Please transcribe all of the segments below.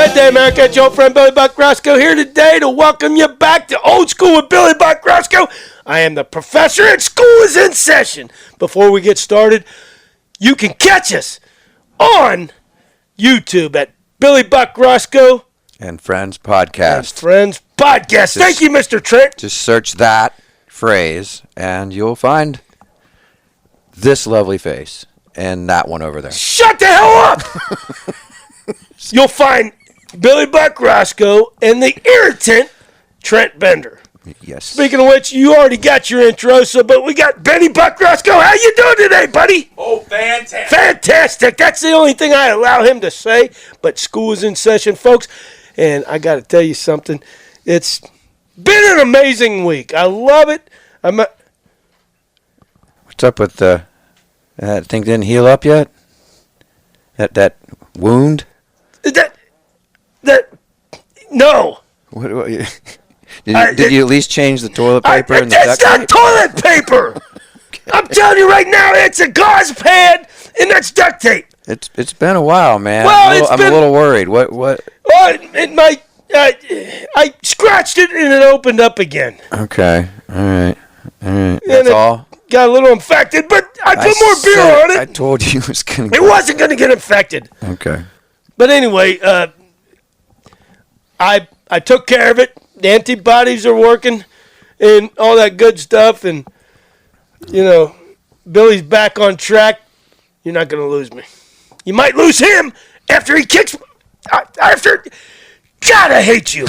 Good day, America. It's your old friend Billy Buck Roscoe here today to welcome you back to Old School with Billy Buck Roscoe. I am the professor and school is in session. Before we get started, you can catch us on YouTube at Billy Buck Roscoe and Friends Podcast. Thank you, Mr. Trent. Just search that phrase and you'll find this lovely face and that one over there. Shut the hell up! You'll find Billy Buck Roscoe and the irritant Trent Bender. Yes. Speaking of which, you already got your intro, but we got Benny Buck Roscoe. How you doing today, buddy? Oh, fantastic. Fantastic. That's the only thing I allow him to say. But school is in session, folks. And I got to tell you something. It's been an amazing week. I love it. What's up with that thing didn't heal up yet? That wound? No. What did you at least change the toilet paper and the That's duct not tape? toilet paper. Okay. I'm telling you right now, it's a gauze pad and that's duct tape. It's been a while, man. Well, I'm a little worried. What? Well, I scratched it and it opened up again. Okay. All right. That's all. Got a little infected, but I put more beer on it. I told you it was going to. It wasn't going to get infected. Okay. But anyway, I took care of it. The antibodies are working and all that good stuff. And, Billy's back on track. You're not going to lose me. You might lose him after he kicks. God, I hate you.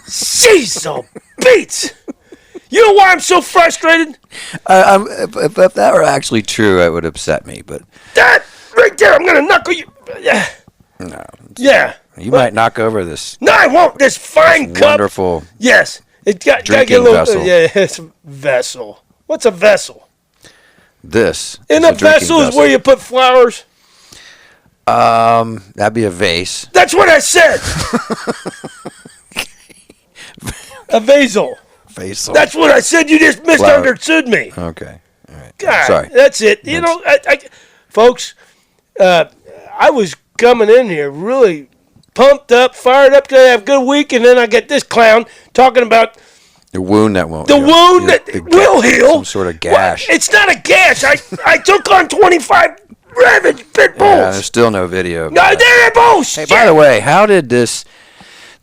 Jeez, oh, beats. You know why I'm so frustrated? If that were actually true, it would upset me. But that right there, I'm going to knuckle you. No. Yeah. You might knock over this. No, I won't. This fine cup. Wonderful. Yes. It got to get a little. Vessel. Yeah, it's a vessel. What's a vessel? This. In a vessel is where you put flowers. That'd be a vase. That's what I said. A vasel. Vasel. That's what I said. You just misunderstood me. Okay. All right. God, sorry. That's it. Folks, I was coming in here really pumped up, fired up to have a good week, and then I get this clown talking about the wound that won't heal. Wound that will heal. Some sort of gash. Well, it's not a gash. I took on 25 ravaged pit bulls. Yeah, there's still no video. No, they're bullshit. Hey, by the way, how did this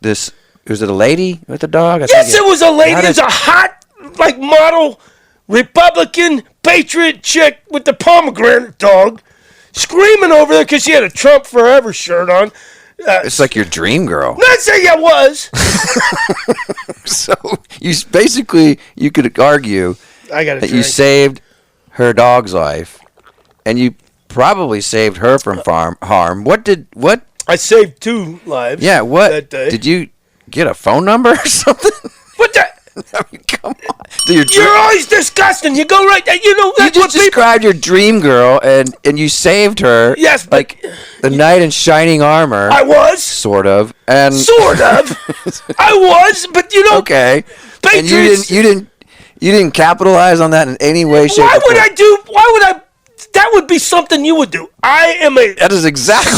was it a lady with the dog? Yes, it was a lady. It was a hot, model Republican patriot chick with the pomegranate dog screaming over there because she had a Trump Forever shirt on. It's like your dream girl. Not saying I was. So you could argue that you saved her dog's life, and you probably saved her from harm. What? I saved 2 lives. Yeah. What? That day. Did you get a phone number or something? What the? I mean, come on. You're always disgusting. You go right there. You just described your dream girl, and you saved her. Yes, like the knight in shining armor. I was sort of, and sort of. I was, but okay. Patriots, and you didn't capitalize on that in any way, shape, or form. Why would I? That would be something you would do. I am That is exactly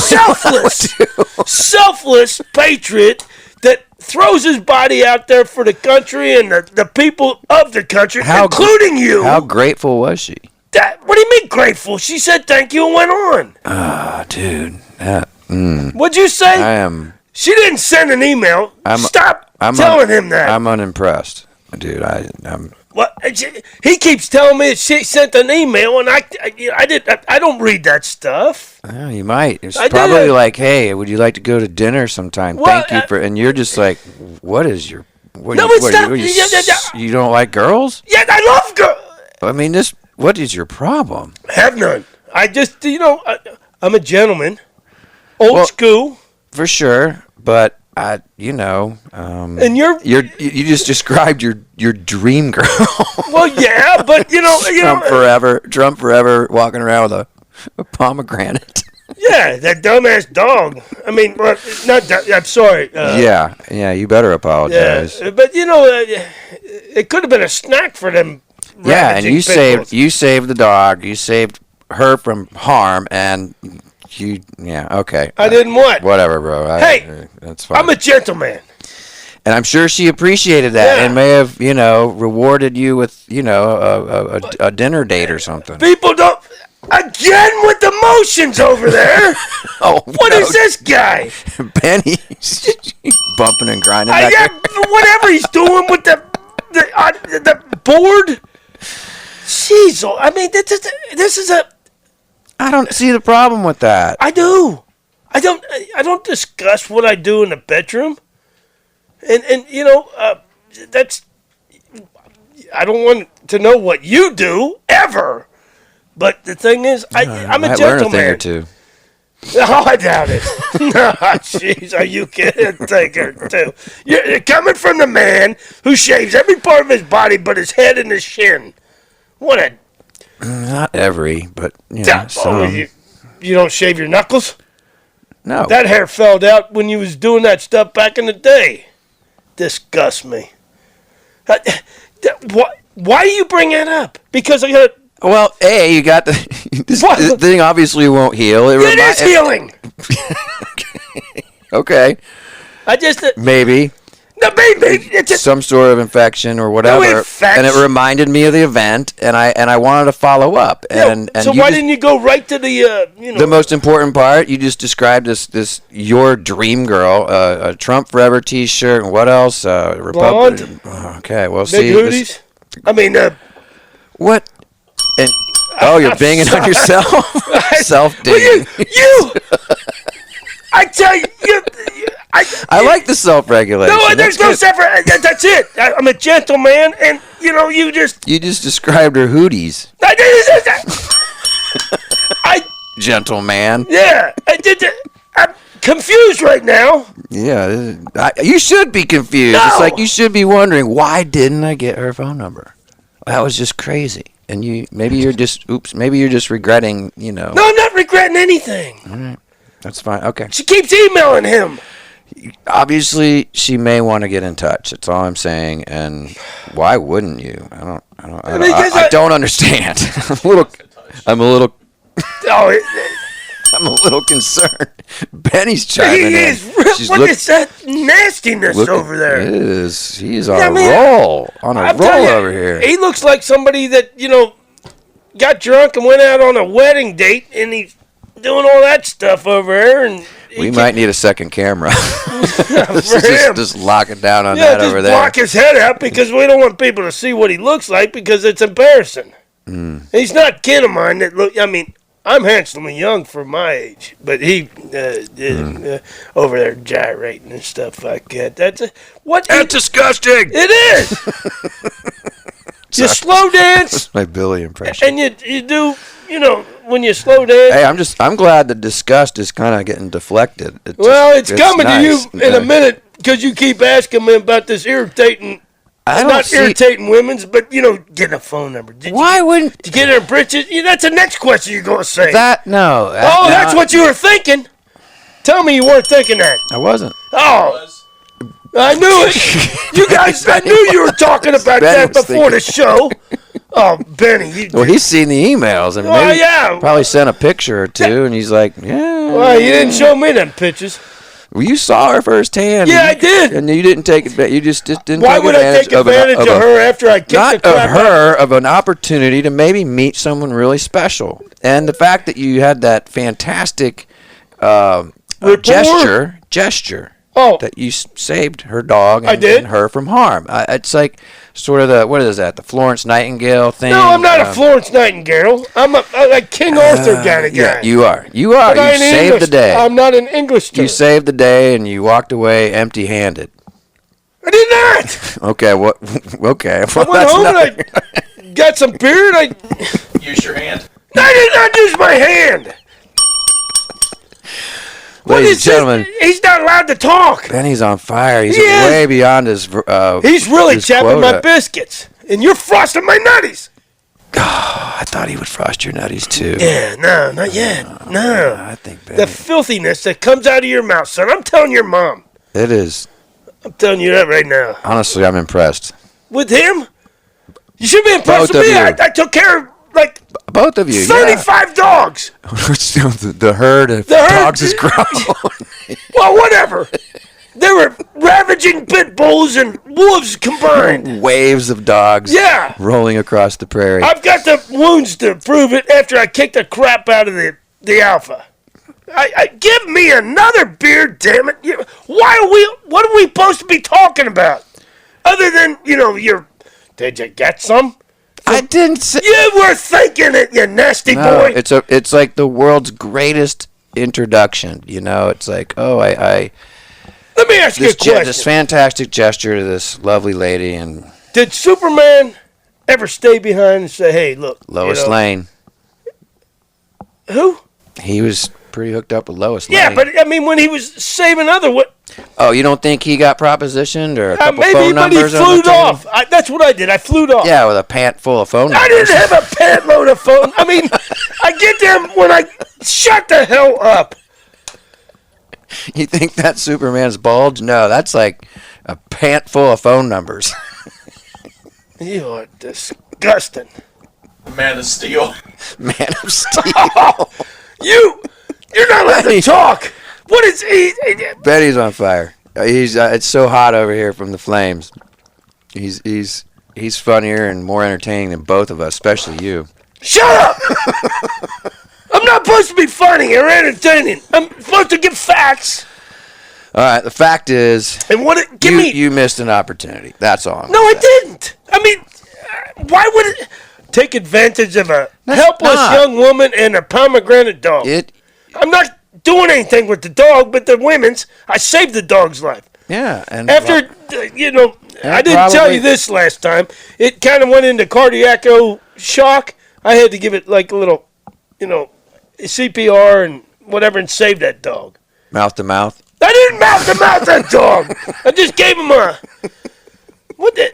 selfless patriot that throws his body out there for the country and the people of the country, including you. How grateful was she? What do you mean grateful? She said thank you and went on. Dude. What'd you say? She didn't send an email. Stop telling him that. I'm unimpressed. Dude, I'm... What? He keeps telling me that she sent an email, and I don't read that stuff. Oh, you might. It's probably like, hey, would you like to go to dinner sometime? Well, Thank you for... And you're just like, what is your... You don't like girls? Yeah, I love girls. I mean, what is your problem? Have none. I just, I'm a gentleman. Old school. For sure, but... and you just described your dream girl. Well, yeah, but Trump forever, walking around with a pomegranate. Yeah, that dumbass dog. I mean, I'm sorry. Yeah, you better apologize. Yeah, but it could have been a snack for them. Yeah, and you saved the dog. You saved her from harm, and Okay. I didn't what? Whatever, bro. Hey, that's fine. I'm a gentleman. And I'm sure she appreciated that and may have, rewarded you with, a dinner date or something. People don't. Again with the motions over there. What is this guy? Benny's bumping and grinding back there. Whatever he's doing with the board. Jeez, I mean, this is a. I don't see the problem with that. I do. I don't discuss what I do in the bedroom. And that's. I don't want to know what you do ever. But the thing is, I'm a gentleman. Learn a thing or two. Oh, I doubt it. No, jeez, are you kidding? A thing or two. You're coming from the man who shaves every part of his body but his head and his shin. What a... Not every, but, some. You don't shave your knuckles? No. That hair fell out when you was doing that stuff back in the day. Disgusts me. Why do you bring that up? Because I got... Well, you got this thing obviously won't heal. It is healing. Okay. I just... maybe. No, maybe. It's just, some sort of infection or whatever. No infection. And it reminded me of the event, and I wanted to follow up. And so why didn't you go right to the, The most important part, you just described this your dream girl, a Trump Forever T-shirt, and what else? Blonde. Okay, well, Big see. hooties. What? And you're banging on yourself? Self-dating. Well, you I tell you, I like the self-regulation. No, there's no separate. That's it. I'm a gentleman, and you just... You just described her hooties. Gentleman. Yeah, I'm confused right now. Yeah, you should be confused. No. It's like you should be wondering, why didn't I get her phone number? That was just crazy. And maybe you're just regretting, No, I'm not regretting anything. All right. That's fine. Okay. She keeps emailing him. Obviously, she may want to get in touch. That's all I'm saying. And why wouldn't you? I don't understand. I'm a little concerned. Benny's chiming in. He is. What is that nastiness over there? It is. He's on a roll. Over here. He looks like somebody that, got drunk and went out on a wedding date, and he's doing all that stuff over there. And we might need a second camera. Just lock it down on that over there. Block his head out because we don't want people to see what he looks like because it's embarrassing. He's not kin of mine that look. I mean, I'm handsomely young for my age, but he is over there gyrating and stuff like that. That's disgusting. It is. You slow dance. That's my Bllly impression. And you do, when you slow dance. Hey, I'm glad the disgust is kind of getting deflected. It's coming nice. To you in a minute because you keep asking me about this irritating. Irritating women's, but getting a phone number. Why wouldn't you get her britches? That's the next question you're gonna say. No. That's what you were thinking. Tell me you weren't thinking that. I wasn't. Oh, I knew it. You guys, I knew you were talking about that before the show. Oh, Benny. He's seen the emails. And probably sent a picture or two, and he's like, yeah. Well, you didn't show me them pictures. Well, you saw her firsthand. Yeah, I did. And you didn't take it. You just didn't. Why would I take advantage of her after I kicked the crap out? Of an opportunity to maybe meet someone really special, and the fact that you had that fantastic gesture. That you saved her dog and her from harm. It's like sort of what is that? The Florence Nightingale thing? No, I'm not a Florence Nightingale. I'm a King Arthur kind of guy. Yeah, you are. You saved the day. I'm not an English term. You saved the day and you walked away empty-handed. I did not. Okay, what? Okay. Well, I went home and I got some beer and I used your hand. I did not use my hand. Ladies and gentlemen, he's not allowed to talk. Benny's on fire. He's way beyond his. He's really chapping my biscuits, and you're frosting my nutties. Oh, I thought he would frost your nutties too. Yeah, no, not yet. No, I think Benny. The filthiness that comes out of your mouth, son. I'm telling your mom. It is. I'm telling you that right now. Honestly, I'm impressed. With him? You should be impressed with me. I took care of Both of you, 35 dogs. the herd of dogs has grown. Well, whatever. They were ravaging pit bulls and wolves combined. Waves of dogs rolling across the prairie. I've got the wounds to prove it after I kicked the crap out of the alpha. Give me another beer, damn it. What are we supposed to be talking about? Other than, did you get some? I didn't say. You were thinking it, you nasty boy. It's like the world's greatest introduction. It's like, Let me ask you a question. This fantastic gesture to this lovely lady. And did Superman ever stay behind and say, hey, look. Lois Lane. Who? He was pretty hooked up with Lois Lane. Yeah, but, when he was saving Oh, you don't think he got propositioned or a couple maybe, phone numbers? Maybe, but he flew off. That's what I did. I flew off. Yeah, with a pant full of phone numbers. I didn't have a pant load of phone. I get there when I shut the hell up. You think that's Superman's bulge? No, that's like a pant full of phone numbers. You are disgusting. Man of Steel. Man of Steel. You're not allowed to talk. What is he? Betty's on fire. It's so hot over here from the flames. He's funnier and more entertaining than both of us, especially you. Shut up! I'm not supposed to be funny or entertaining. I'm supposed to give facts. All right, the fact is, and you missed an opportunity. That's all. No, I didn't. Why would it take advantage of a helpless young woman and a pomegranate dog? I'm not doing anything with the dog, but the women's. I saved the dog's life. Yeah, and after I didn't tell you this last time. It kind of went into cardiac shock. I had to give it like a little, CPR and whatever, and save that dog. Mouth to mouth. I didn't mouth to mouth that dog. I just gave him what the.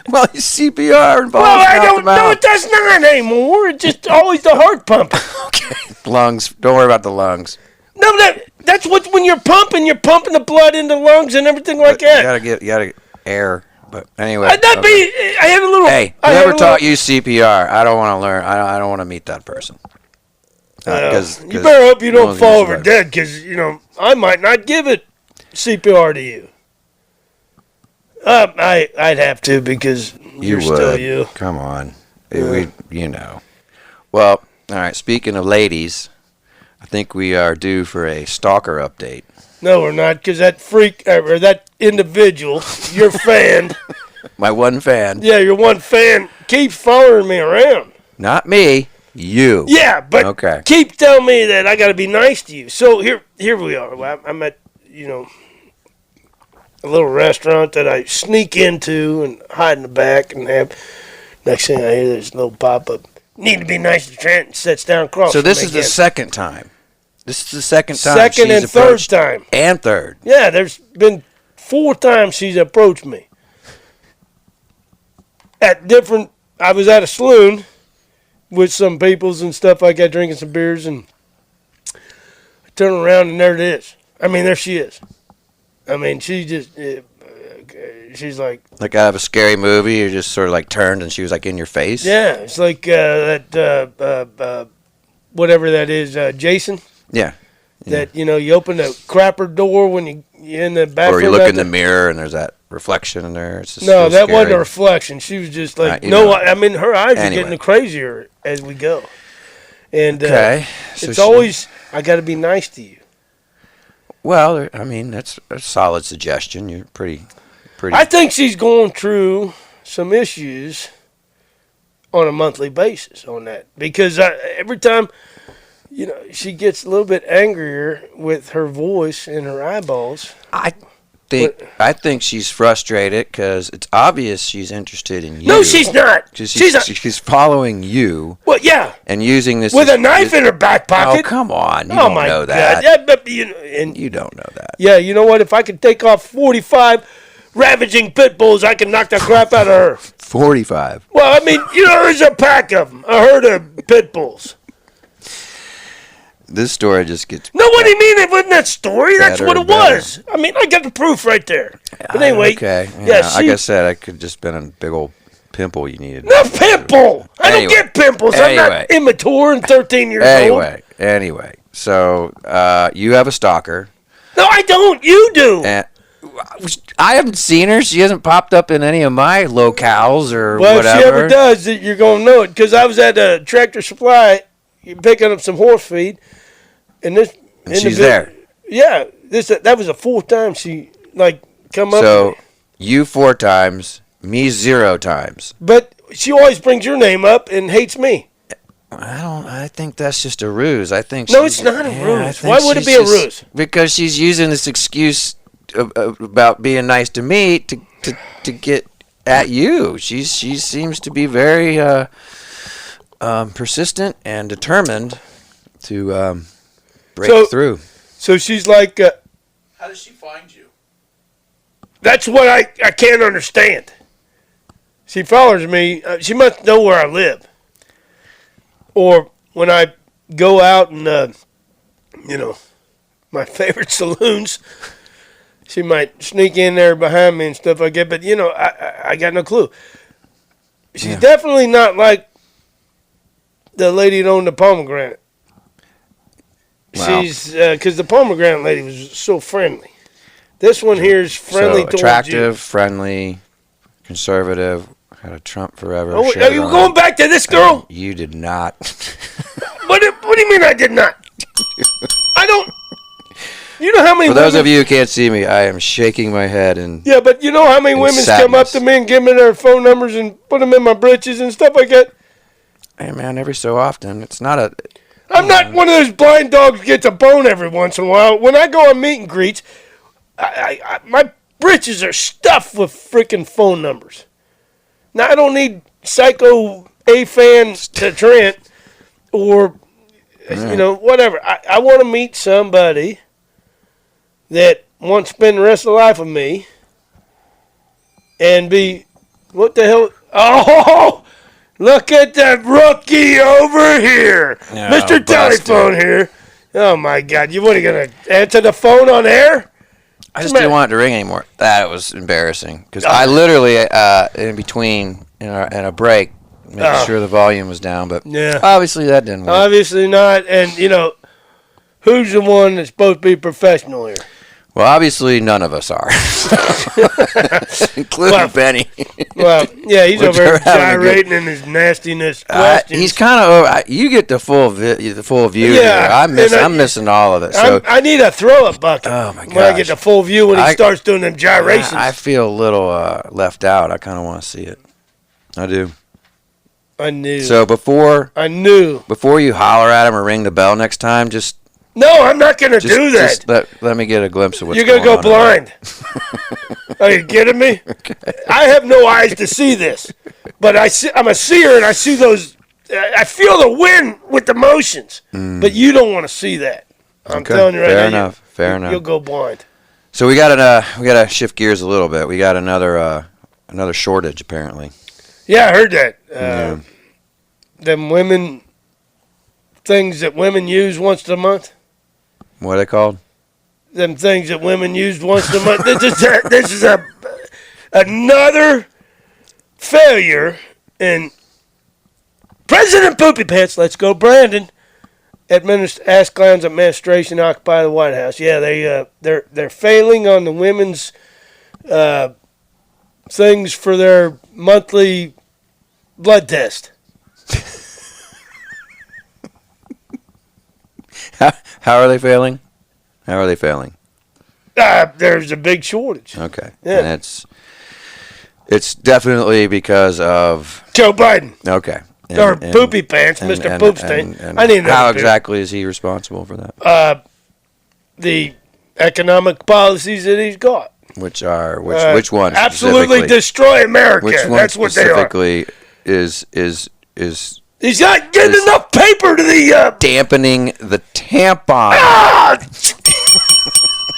Well, CPR involves well, I don't know it does not anymore. It's just always the heart pumping. Okay. Lungs. Don't worry about the lungs. No, that's when you're pumping the blood into lungs and everything like that. You gotta get air. But anyway. I had a little. Hey, whoever taught you CPR, I don't want to learn. I don't want to meet that person. You better hope you don't fall over dead, because I might not give it CPR to you. I'd have to, because you're still you. Come on. Well, all right, speaking of ladies, I think we are due for a stalker update. No, we're not, because that freak, or that individual, your fan. My one fan. Yeah, your one fan keeps following me around. Not me, you. Yeah, but keep telling me that I got to be nice to you. So here we are. I'm at, a little restaurant that I sneak into and hide in the back and have. Next thing I hear, there's a little pop-up. Need to be nice to Trent, and sits down across. So this is the second time. This is the second time. Second and third time. And third. Yeah, there's been 4 times she's approached me. I was at a saloon with some peoples and stuff like that, drinking some beers, and I turn around and there it is. There she is. She just, she's like out of a scary movie, you just sort of like turned and she was like in your face? Yeah, it's like that, whatever that is, Jason. Yeah. That, you open the crapper door when you're in the bathroom. Or you look in the mirror and there's that reflection in there. It's just no, that scary. wasn't a reflection. She was just like, her eyes are getting crazier as we go. And it's always, I got to be nice to you. Well, that's a solid suggestion. You're pretty. I think she's going through some issues on a monthly basis on that. Because every time, she gets a little bit angrier with her voice and her eyeballs. I think she's frustrated because it's obvious she's interested in you. No, she's not. She's following you. Well, yeah. And using this with a knife in her back pocket. Oh, come on! You don't know that. Yeah, but you don't know that. Yeah, you know what? If I could take off 45 ravaging pit bulls, I can knock the crap out of her. 45. Well, there's a pack of them. A herd of pit bulls. This story just gets... No, what do you mean it wasn't that story? That's what it was. I got the proof right there. But anyway... Okay. Yeah, like I said, I could just been a big old pimple you needed. No pimple! I don't get pimples. I'm not immature and 13 years old. Anyway. So, you have a stalker. No, I don't. You do. And I haven't seen her. She hasn't popped up in any of my locales or whatever. Well, if she ever does, you're going to know it. Because I was at a Tractor Supply picking up some horse feed. And she's there. Yeah. That was the fourth time she, come up. So, you 4 times, me 0 times. But she always brings your name up and hates me. I think that's just a ruse. No, it's not a ruse. Why would it be a ruse? Because she's using this excuse about being nice to me to get at you. She seems to be very persistent and determined to break through. So she's like, how does she find you? That's what I can't understand. She follows me. She must know where I live. Or when I go out and, my favorite saloons, she might sneak in there behind me and stuff like that. But, I got no clue. She's definitely not like the lady that owned the pomegranate. Wow. She's, because the pomegranate lady was so friendly. This one here is friendly towards attractive, you. Friendly, conservative. Had a Trump forever. Oh, are you going back to this girl? You did not. What do you mean I did not? I don't. You know how many For those of you who can't see me, I am shaking my head and. Yeah, but you know how many women come up to me and give me their phone numbers and put them in my britches and stuff like that? Hey, man, every so often. It's not a. I'm not one of those blind dogs who gets a bone every once in a while. When I go on meet and greets, my britches are stuffed with freaking phone numbers. Now, I don't need Psycho A-Fan to Trent or, whatever. I want to meet somebody that wants to spend the rest of their life with me and be, what the hell? Oh, look at that rookie over here. No, Mr. Telephone here. Oh, my God. What are you going to answer the phone on air? I just didn't want it to ring anymore. That was embarrassing because I literally, in between, in a break, made sure the volume was down. But obviously that didn't work. Obviously not. And, who's the one that's supposed to be professional here? Well, obviously none of us are, including Benny. Well, yeah, he's over there gyrating in his nastiness questions. He's kind of. You get the full view. Yeah, here. I'm missing all of it. So I need a throw-up bucket. Oh my god! When I get the full view when he starts doing them gyrations. I feel a little left out. I kind of want to see it. I do. I knew. So before you holler at him or ring the bell next time, just. No, I'm not going to do that. Just let me get a glimpse of what's You're going on. You're going to go blind. Are you kidding me? Okay. I have no eyes to see this. But I'm a seer, and I see those. I feel the wind with the motions. But you don't want to see that. I'm telling you right now. Fair enough. You'll go blind. So we got to shift gears a little bit. We got another shortage, apparently. Yeah, I heard that. Them women, things that women use once a month. What are they called? Them things that women use once a month. This is another failure in President Poopy Pants. Let's go, Brandon. Ask Clown's administration occupy the White House. Yeah, they're failing on the women's things for their monthly blood test. How are they failing? There's a big shortage. Okay. Yeah. And it's definitely because of Joe Biden. Okay. Or Poopy Pants, Mr. Poopstain. I need how exactly is he responsible for that? The economic policies that he's got. Which one? Absolutely destroy America. Which one That's what they are. Specifically is he's not getting enough paper to the dampening the tampon. Ah!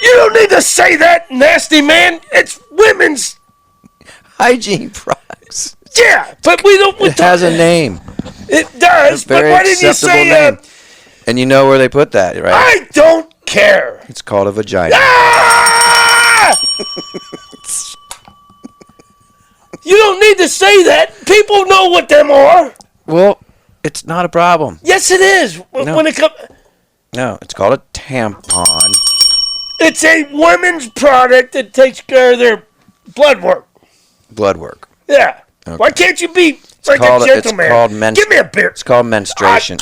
You don't need to say that, nasty man. It's women's hygiene products. Yeah, but we don't. It has a name. It does, but why didn't you say name. And you know where they put that, right? I don't care. It's called a vagina. Ah! You don't need to say that. People know what them are. Well, it's not a problem. Yes, it is. No. When it comes, No, it's called a tampon. it's a women's product that takes care of their blood work. Blood work. Yeah. Okay. Why can't you be like a gentleman? Give me a beer. It's called menstruation.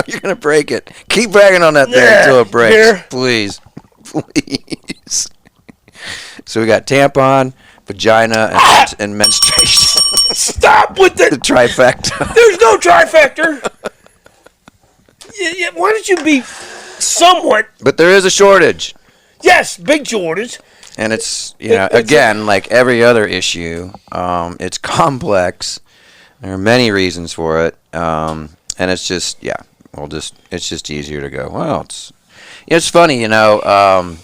You're going to break it. Keep bragging on that thing until it breaks. Beer. Please. Please. So we got tampon, vagina, and menstruation. Stop with The trifecta. There's no trifecta. Why don't you be somewhat... But there is a shortage. Yes, big shortage. And it's, again, like every other issue, it's complex. There are many reasons for it. And it's just, it's just easier to go, well, it's funny, during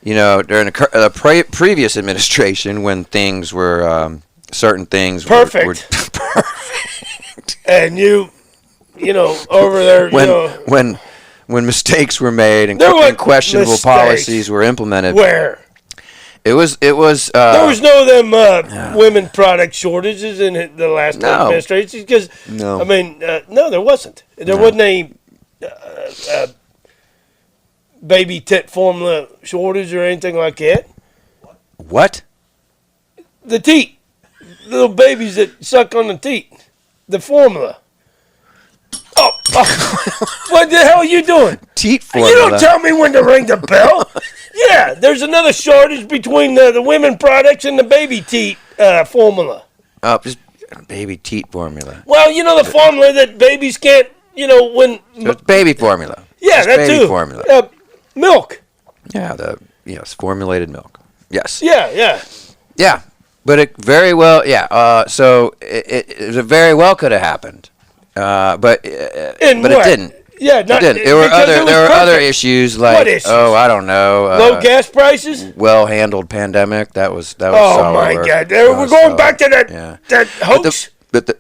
the previous administration when things were, certain things perfect. were perfect. And over there, when mistakes were made and questionable mistakes. Policies were implemented. Where? It was. There was no them women product shortages in the last administration because no, no, there wasn't. There wasn't a baby tit formula shortage or anything like that. What? The teat, little babies that suck on the teat, the formula. Oh, what the hell are you doing? Teat formula. You don't tell me when to ring the bell. Yeah, there's another shortage between the women products and the baby teat formula. Oh, just baby teat formula. Well, the formula that babies can't, when... So it's baby formula. Yeah, just that baby too. Formula. Milk. Yeah, formulated milk. Yes. Yeah. Yeah, but it very well, so it very well could have happened. But it didn't. Yeah, it didn't. There were other issues like issues? I don't know. Low gas prices. Well handled pandemic. That was. Oh my God! We're going back to that hoax. But the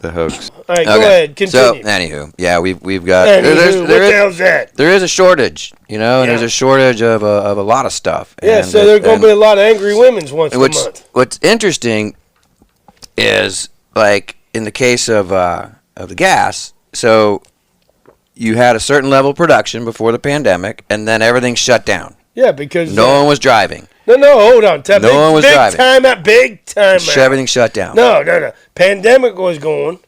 the hoax. All right, go ahead. Continue. So anywho, we've got. What the hell's that? There is a shortage, and there's a shortage of a lot of stuff. Yeah, and so there's going to be a lot of angry women's once a month. What's interesting is like in the case of the gas. So you had a certain level of production before the pandemic, and then everything shut down. Yeah, because no one was driving. No, hold on. No one was driving. Big time out. Everything shut down. No. Pandemic was going.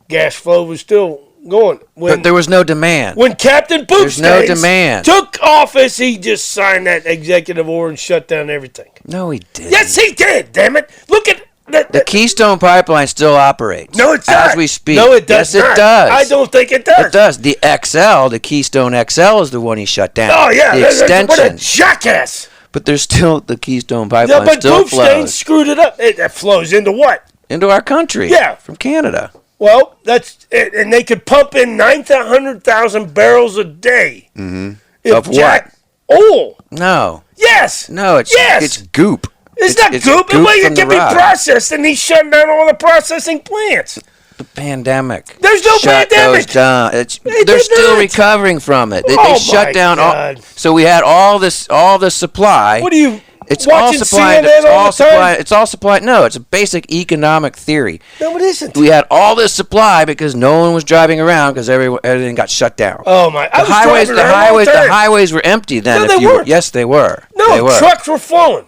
Gas flow was still going. But there was no demand. When Captain Bootstains no demand. took office, he just signed that executive order and shut down everything. No, he didn't. Yes, he did. Damn it! Look at the Keystone Pipeline still operates. No, it's not. As we speak. No, it does not. Yes, it does. I don't think it does. It does. The XL, the Keystone XL, is the one he shut down. Oh yeah, the extension. What a jackass! But there's still the Keystone Pipeline. Yeah, but still Bootstains screwed it up. It flows into what? Into our country. Yeah, from Canada. Well, that's it, and they could pump in 900,000 barrels a day. Mm-hmm. Of what? Oil. No. Yes. No, it's goop. It's not goop. It can be processed, and he's shutting down all the processing plants. The pandemic. There's no pandemic. Those down. They're still recovering from it. They shut down all. So we had all this supply. What are you? It's watching all supply. CNN all the time? It's all supply. No, it's a basic economic theory. No, it isn't. We had all this supply because no one was driving around because everything got shut down. Oh my! The highways were empty then. No, they weren't. Yes, they were. No, they were. Trucks were flowing.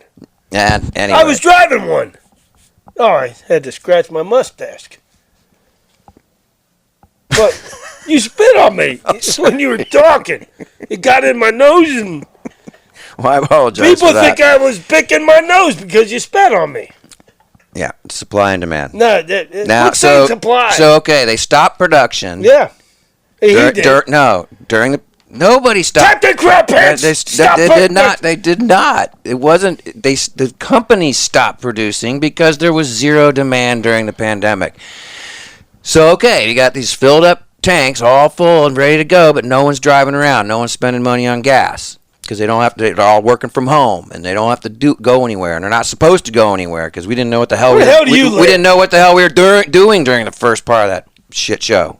And anyway. I was driving one. Oh, I had to scratch my mustache. But you spit on me when you were talking. It got in my nose and... Well, I apologize People for that. think I was picking my nose because you spat on me. Yeah, supply and demand. No, supply. So, okay, they stopped production. Yeah. He did. During the... Nobody stopped. Captain Crab Pants! They did not. It wasn't... The companies stopped producing because there was zero demand during the pandemic. So, okay, you got these filled up tanks all full and ready to go, but no one's driving around. No one's spending money on gas because they don't have to. They're all working from home and they don't have to go anywhere, and they're not supposed to go anywhere because we didn't know what the hell we didn't know what the hell we were doing during the first part of that shit show.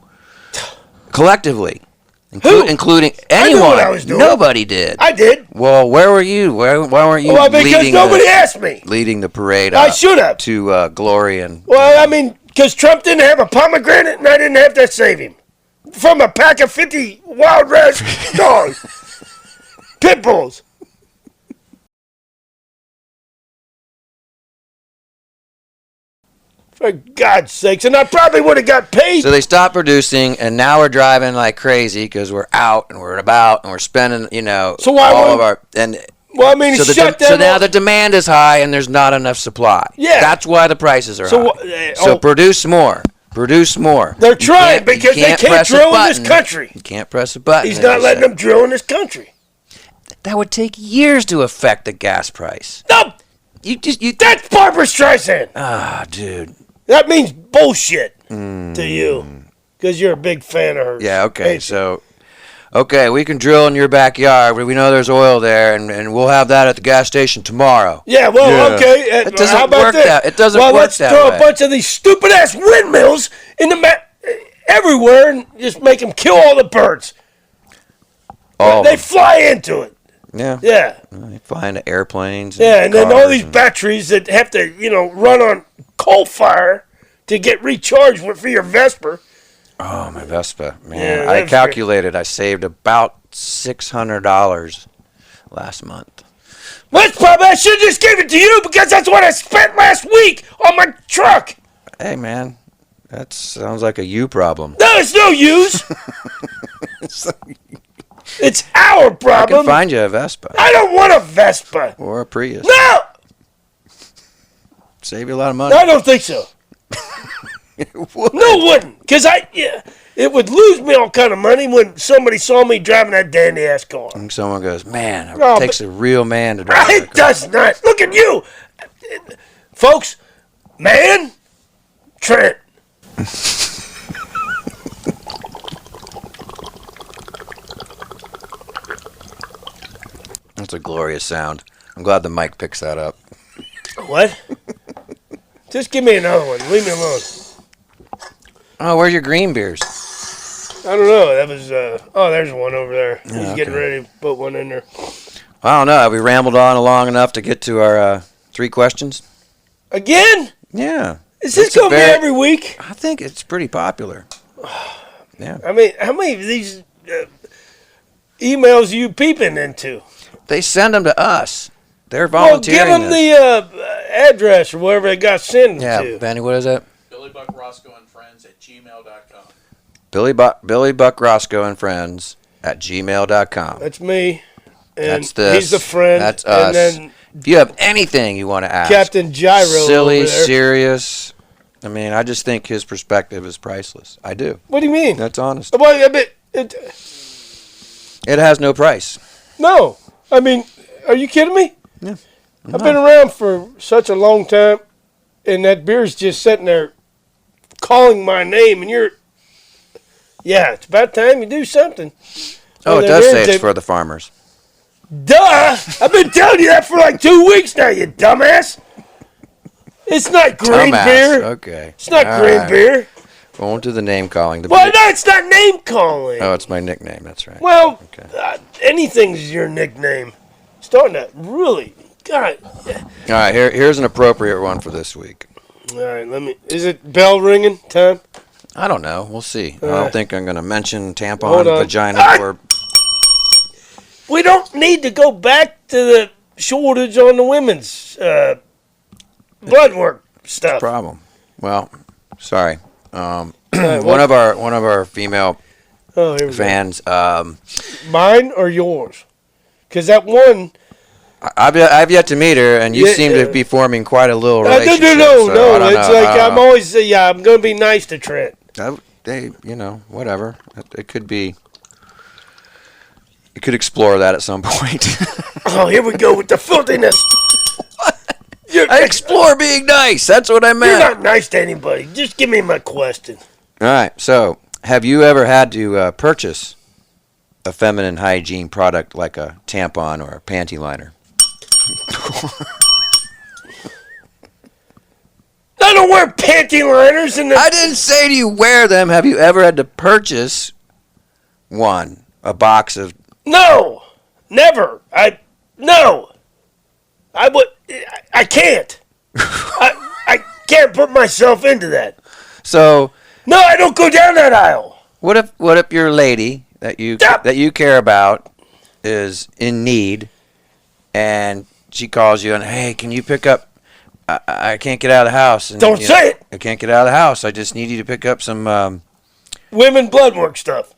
Collectively, Including anyone. I knew what I was doing. Nobody did. I did. Well, where were you? Why weren't you because nobody asked me. Leading the parade I should have. To glory and... Well, I mean, because Trump didn't have a pomegranate and I didn't have to save him. From a pack of 50 wild rat dogs. Pit bulls. For God's sakes. And I probably would have got paid. So they stopped producing, and now we're driving like crazy because we're out and we're about and we're spending, so why all of our... Well, I mean, so now the demand is high and there's not enough supply. Yeah. That's why the prices are high. So produce more. Produce more. They're trying because they can't drill in this country. You can't press a button. He's not letting them drill in this country. That would take years to affect the gas price. No! That's Barbara Streisand. Ah, dude. That means bullshit to you because you're a big fan of hers. Yeah, okay. So, we can drill in your backyard. We know there's oil there, and we'll have that at the gas station tomorrow. Yeah, well, okay. It doesn't how about work this? that. It doesn't work that way. Well, let's throw a bunch of these stupid-ass windmills in the everywhere and just make them kill all the birds. They fly into it. Yeah. Yeah. They fly into airplanes. And then all these batteries that have to, run on coal fire to get recharged for your Vespa. Oh, my Vespa. Man, I calculated I saved about $600 last month. That's probably, I should have just gave it to you because that's what I spent last week on my truck. Hey, man, that sounds like a you problem. No, it's no use. It's our problem. I can find you a Vespa. I don't want a Vespa. Or a Prius. No! Save you a lot of money. I don't think so. It would. No, it wouldn't. Because it would lose me all kind of money when somebody saw me driving that dandy-ass car. And someone goes, man, it takes a real man to drive It does not. Look at you. Folks, man, Trent. That's a glorious sound. I'm glad the mic picks that up. What? Just give me another one. Leave me alone. Oh, where's your green beers? I don't know. That was, there's one over there. He's getting ready to put one in there. I don't know. Have we rambled on long enough to get to our 3 questions? Again? Yeah. Is this going to be every week? I think it's pretty popular. Yeah. I mean, how many of these emails are you peeping into? They send them to us. They're volunteering. Well, give them the address or wherever they got sent them to. Yeah, Benny, what is that? Billy Buck Roscoe and Friends at gmail.com. Billy Buck Roscoe and Friends at gmail.com. That's me. And that's this. He's the friend. That's us. And then if you have anything you want to ask, Captain Gyro, silly, serious. I mean, I just think his perspective is priceless. I do. What do you mean? That's honest. Well, it has no price. No. I mean, are you kidding me? Yeah. I've been around for such a long time, and that beer's just sitting there calling my name, and you're... Yeah, it's about time you do something. Oh, it does say it's for the farmers. Duh! I've been telling you that for like 2 weeks now, you dumbass. It's not green beer. Okay. It's not green beer. Won't do the name calling. Well, no, it's not name calling. Oh, it's my nickname. That's right. Well, anything's your nickname. Starting to really... God. All right, here's an appropriate one for this week. All right, is it bell ringing time? I don't know. We'll see. I don't think I'm going to mention tampon, vagina, or... We don't need to go back to the shortage on the women's blood work stuff. Problem. Well, sorry. One of our female fans. Mine or yours? Because that one... I've yet to meet her, and you seem to be forming quite a little relationship. No. It's like I'm always I'm going to be nice to Trent. Whatever. It could be. You could explore that at some point. Oh, here we go with the filthiness. I explore being nice. That's what I meant. You're not nice to anybody. Just give me my question. All right. So, have you ever had to purchase a feminine hygiene product like a tampon or a panty liner? I don't wear panty liners. I didn't say to you wear them. Have you ever had to purchase one? a box of... No, never. No. I can't. I can't put myself into that. So... No, I don't go down that aisle. What if your lady that you care about is in need, and she calls you and, hey, can you pick up? I can't get out of the house. And, don't say it. I can't get out of the house. I just need you to pick up some women blood work stuff.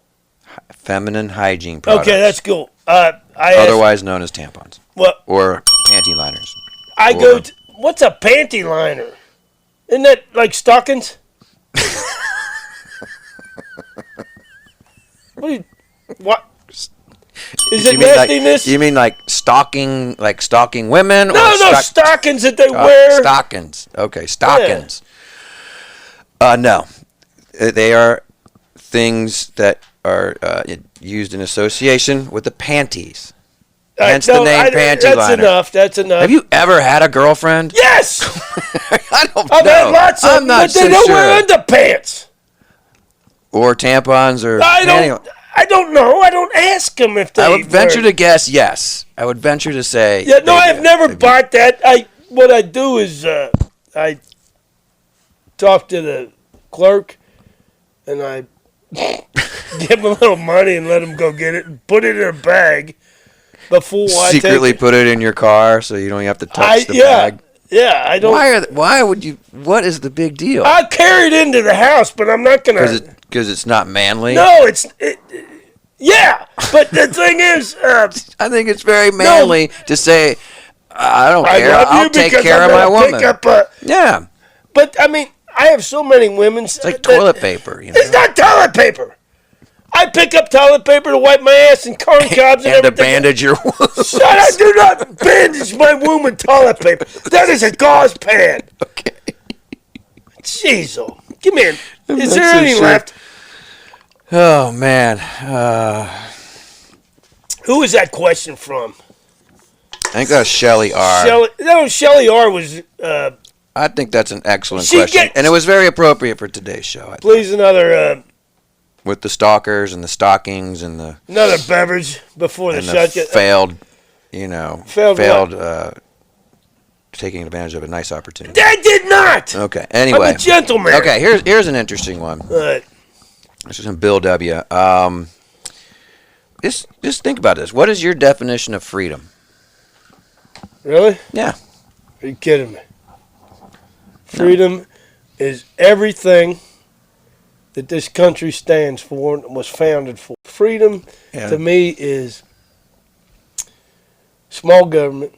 Feminine hygiene products. Okay, that's cool. Otherwise known as tampons. What? Or panty liners. What's a panty liner? Isn't that like stockings? What? Is it nastiness? You mean like stalking women? No, stockings that they wear. Stockings. Okay, stockings. Yeah. No, they are things that are used in association with the panties. Hence the name panty liner. That's enough. Have you ever had a girlfriend? Yes. I don't know. I've had lots of them, but they don't wear underpants. Or tampons or... I don't know. I don't ask them if they... I would venture to guess yes. I would venture to say... Yeah, no, I've never bought that. What I do is I talk to the clerk and I give him a little money and let him go get it and put it in a bag before I take it. Secretly put it in your car so you don't have to touch the bag? Yeah, I don't... Why would you... What is the big deal? I'll carry it into the house, but I'm not going to... Because it's not manly? No, yeah, but the thing is... I think it's very manly to say, I don't care, I'll take care of my woman. Yeah. But, I mean, I have so many women... It's like toilet paper, you know? It's not toilet paper! I pick up toilet paper to wipe my ass and corn cobs and everything. And to bandage your wound. Son, I do not bandage my wound with toilet paper. That is a gauze pad. Okay. Jeez, give me is there any left? Oh, man. Who is that question from? I think that's Shelly R. Shelly R was... I think that's an excellent question. And it was very appropriate for today's show. Please, another... with the stalkers and the stockings and the... Another beverage before the shot. Failed Failed taking advantage of a nice opportunity. I did not! Okay, anyway. I'm a gentleman. Okay, here's an interesting one. All right. This is from Bill W. Just think about this. What is your definition of freedom? Really? Yeah. Are you kidding me? Freedom is everything that this country stands for and was founded for. Freedom, to me, is small government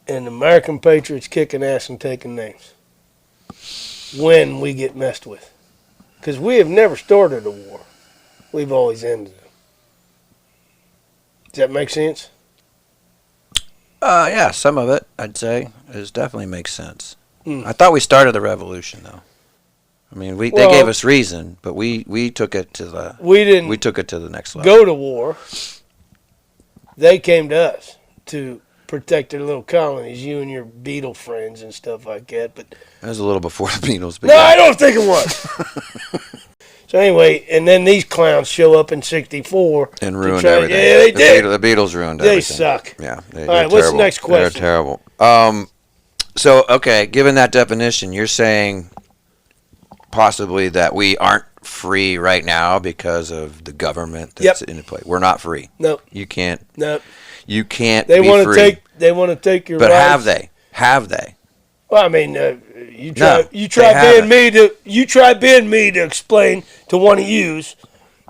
and American patriots kicking ass and taking names when we get messed with. Because we have never started a war. We've always ended it. Does that make sense? Yeah, some of it, I'd say, definitely makes sense. I thought we started the revolution, though. I mean, they gave us reason, but we took it to the we took it to the next level. Go to war. They came to us to protect their little colonies, you and your beetle friends and stuff like that. But that was a little before the Beatles. But no, I don't think it was. So anyway, and then these clowns show up in '64 and ruined everything. Yeah, they did. The Beatles ruined everything. They suck. Yeah. All right, what's the next question? They're terrible. So, okay, given that definition, you're saying possibly that we aren't free right now because of the government that's in play. We're not free. Nope. You can't. Nope. You can't. They want to take. They want to take your. But rights. have they? Have they? Well, I mean, you try being me to explain to one of yous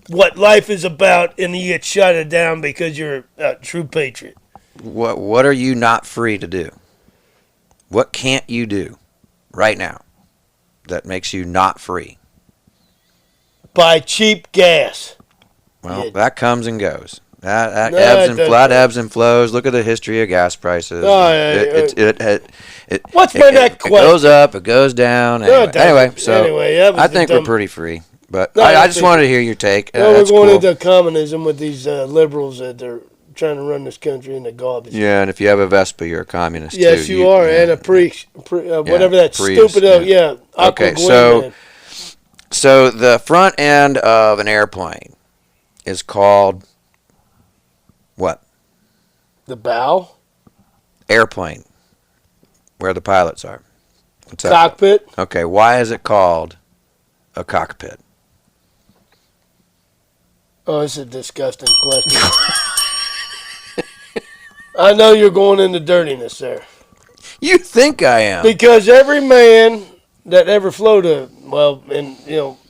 what life is about, and you get shut down because you're a true patriot. What are you not free to do? What can't you do right now that makes you not free? Buy cheap gas. Well, that comes and goes. That ebbs and flows. Look at the history of gas prices. What's my next question? It goes up, it goes down. Anyway, I think we're pretty free. But I just wanted to hear your take. No, we're going into communism with these liberals that are trying to run this country into garbage. Yeah, and if you have a Vespa, you're a communist too. Yes, you are, and a priest, whatever that priest, stupid, Okay, so So the front end of an airplane is called what? The bow? Airplane. Where the pilots are. What's that? Cockpit? Okay, why is it called a cockpit? Oh, it's a disgusting question. I know you're going into dirtiness there. You think I am. Because every man that ever flew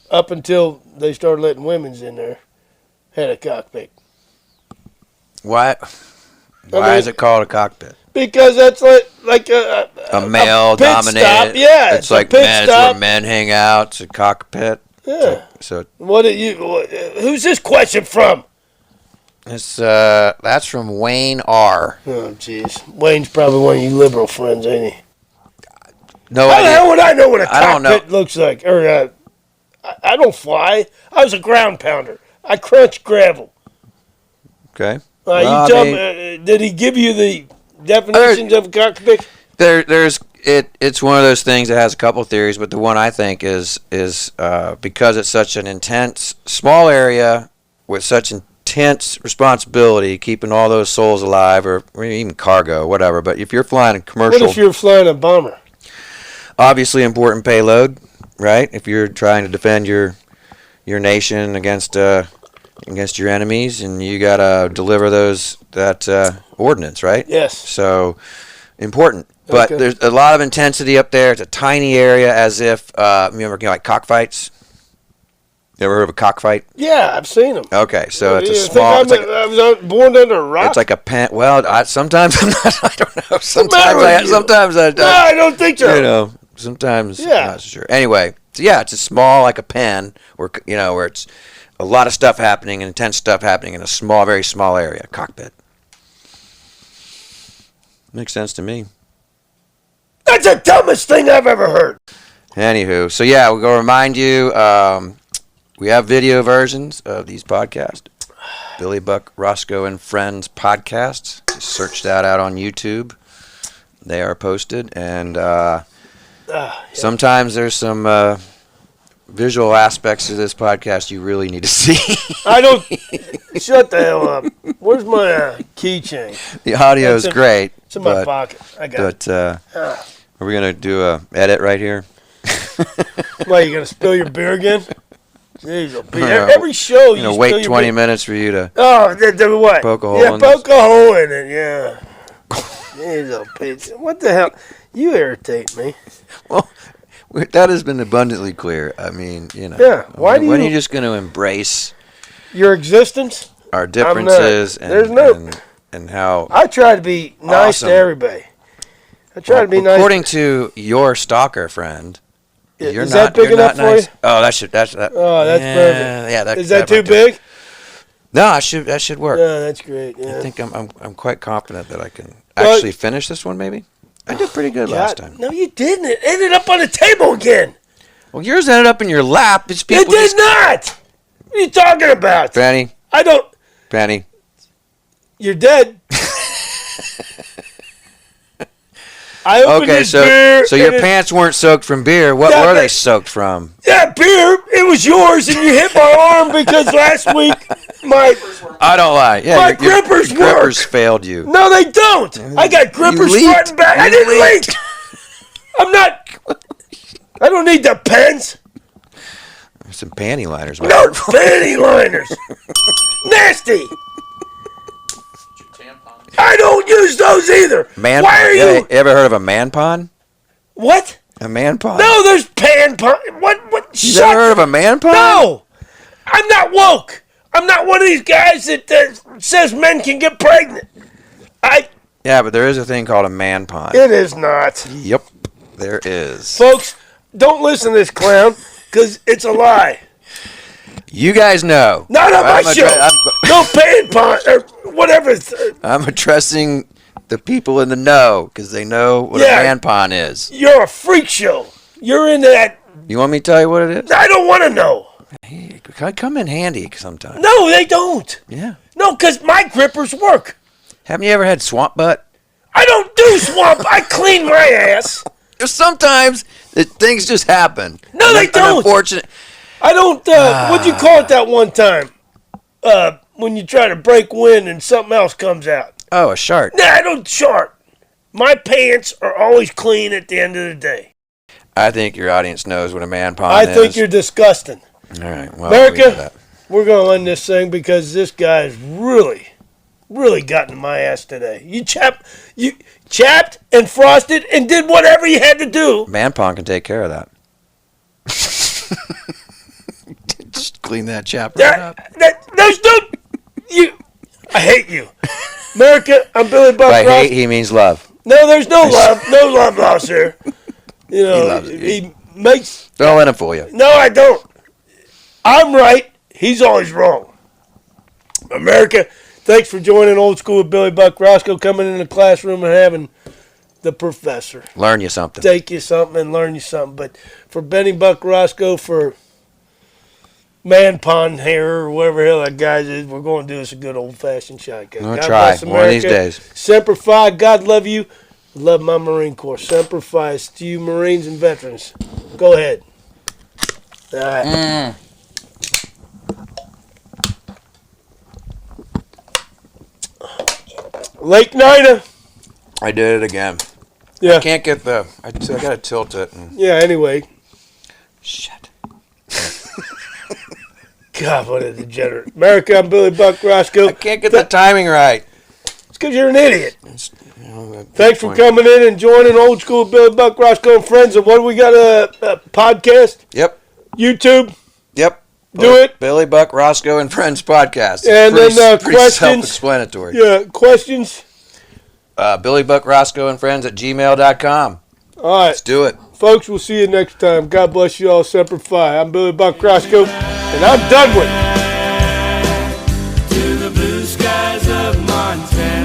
up until they started letting women's in there, had a cockpit. Why is it called a cockpit? Because that's like a male-dominated. Stop. Yeah, it's like men. It's where men hang out. It's a cockpit. Yeah. So who's this question from? It's that's from Wayne R. Oh, jeez. Wayne's probably one of you liberal friends, ain't he? No How idea. the hell would I know what a cockpit looks like? Or I don't fly. I was a ground pounder. I crunch gravel. Okay. You tell me, did he give you the definitions of a cockpit? It's one of those things that has a couple theories, but the one I think is because it's such an intense small area with such intense responsibility, keeping all those souls alive, or even cargo, whatever. But if you're flying a commercial, what if you're flying a bomber? Obviously important payload, right? If you're trying to defend your nation against your enemies, and you gotta deliver that ordnance, right? Yes. So important. But there's a lot of intensity up there. It's a tiny area, as if remember like cockfights. You ever heard of a cockfight? Yeah, I've seen them. Okay, so it's a small. I was born under a rock. It's like a pen. Well, sometimes I'm not. I don't know. Sometimes I. No, I don't think so. You know, sometimes I'm not sure. Anyway, so yeah, it's a small like a pen where it's a lot of stuff happening, intense stuff happening in a small, very small area. Cockpit. Makes sense to me. That's the dumbest thing I've ever heard. Anywho, so yeah, we're going to remind you, we have video versions of these podcasts. Billy Buck, Roscoe, and Friends podcasts. Just search that out on YouTube. They are posted. And sometimes there's some visual aspects to this podcast you really need to see. I don't... Shut the hell up. Where's my keychain? The audio is great. It's in my pocket. I got it. Are we going to do a edit right here? Why, you going to spill your beer again? Jeez, every show you wait 20 minutes for you to what? Poke a hole in poke a hole in it, yeah. Jeez, what the hell? You irritate me. Well, that has been abundantly clear. I mean, Yeah, when are you just going to embrace your existence? Our differences and how I try to be nice to everybody. According to your stalker friend, you're is not that big you're enough not nice. for you? Oh, that's that. Oh, that's perfect. Yeah, is that too big? No, that should work. Yeah, that's great. Yeah. I think I'm quite confident that I can actually finish this one. Maybe I did pretty good last time. No, you didn't. It ended up on the table again. Well, yours ended up in your lap. It's people. It did not. What are you talking about? Penny. I don't. Penny. You're dead. I opened this beer. So your pants weren't soaked from beer. What were they soaked from? Yeah, beer. It was yours, and you hit my arm because last week I don't lie. Yeah, my grippers work. Grippers failed you. No, they don't. I got grippers front and back. I didn't leak. I'm not. I don't need the pens. Some panty liners. No panty liners. Nasty. I don't use those either. Man Why are you? Ever heard of a man pond? What? A man pond? No, there's pan pond. What? You ever heard of a man pond? No. I'm not woke. I'm not one of these guys that says men can get pregnant. Yeah, but there is a thing called a man pond. It is not. Yep, there is. Folks, don't listen to this clown because it's a lie. You guys know. Not on my show. No pan pond or whatever. I'm addressing the people in the know because they know what a man pond is. You're a freak show. You're into that. You want me to tell you what it is? I don't want to know. Hey, come in handy sometimes. No, they don't. Yeah. No, because my grippers work. Haven't you ever had swamp butt? I don't do swamp. I clean my ass. Sometimes things just happen. No, they don't. Unfortunate. I don't, what'd you call it that one time? When you try to break wind and something else comes out. Oh, a shark. Nah, I don't shart. My pants are always clean at the end of the day. I think your audience knows what a man pond I is. think you're disgusting. All right. Well, America, we're going to end this thing because this guy's really gotten my ass today. You chapped and frosted and did whatever you had to do. Man pond can take care of that. Just clean that chap right up. I hate you. America, I'm Billy Buck. By hate, he means love. No, there's no love. No love lost here. You know, he makes... Don't let him fool you. No, I don't. I'm right. He's always wrong. America, thanks for joining Old School with Billy Buck Roscoe, coming in the classroom and having the professor learn you something. Take you something and learn you something. But for Benny Buck Roscoe, for Man Pond Hair or whatever the hell that guy is, we're going to do this a good old-fashioned shotgun. We'll try one of these days. Semper Fi, God love you. Love my Marine Corps. Semper Fi to you Marines and veterans. Go ahead. All right. Lake Nina. I did it again. Yeah. I can't get I got to tilt it. Yeah, anyway. Shit. God, what a degenerate. America, I'm Billy Buck Roscoe. I can't get the timing right. It's because you're an idiot. Thanks for coming in and joining Old School Billy Buck Roscoe and friends. And what do we got? A podcast? Yep. YouTube? Yep. Do it. Billy Buck Roscoe and Friends podcast. And then pretty questions. Self-explanatory. Yeah, questions. Billy Buck Roscoe and Friends at gmail.com. All right. Let's do it. Folks, we'll see you next time. God bless you all. Semper Fi. I'm Billy Buck Roscoe, and I'm done with it. To the blue skies of Montana.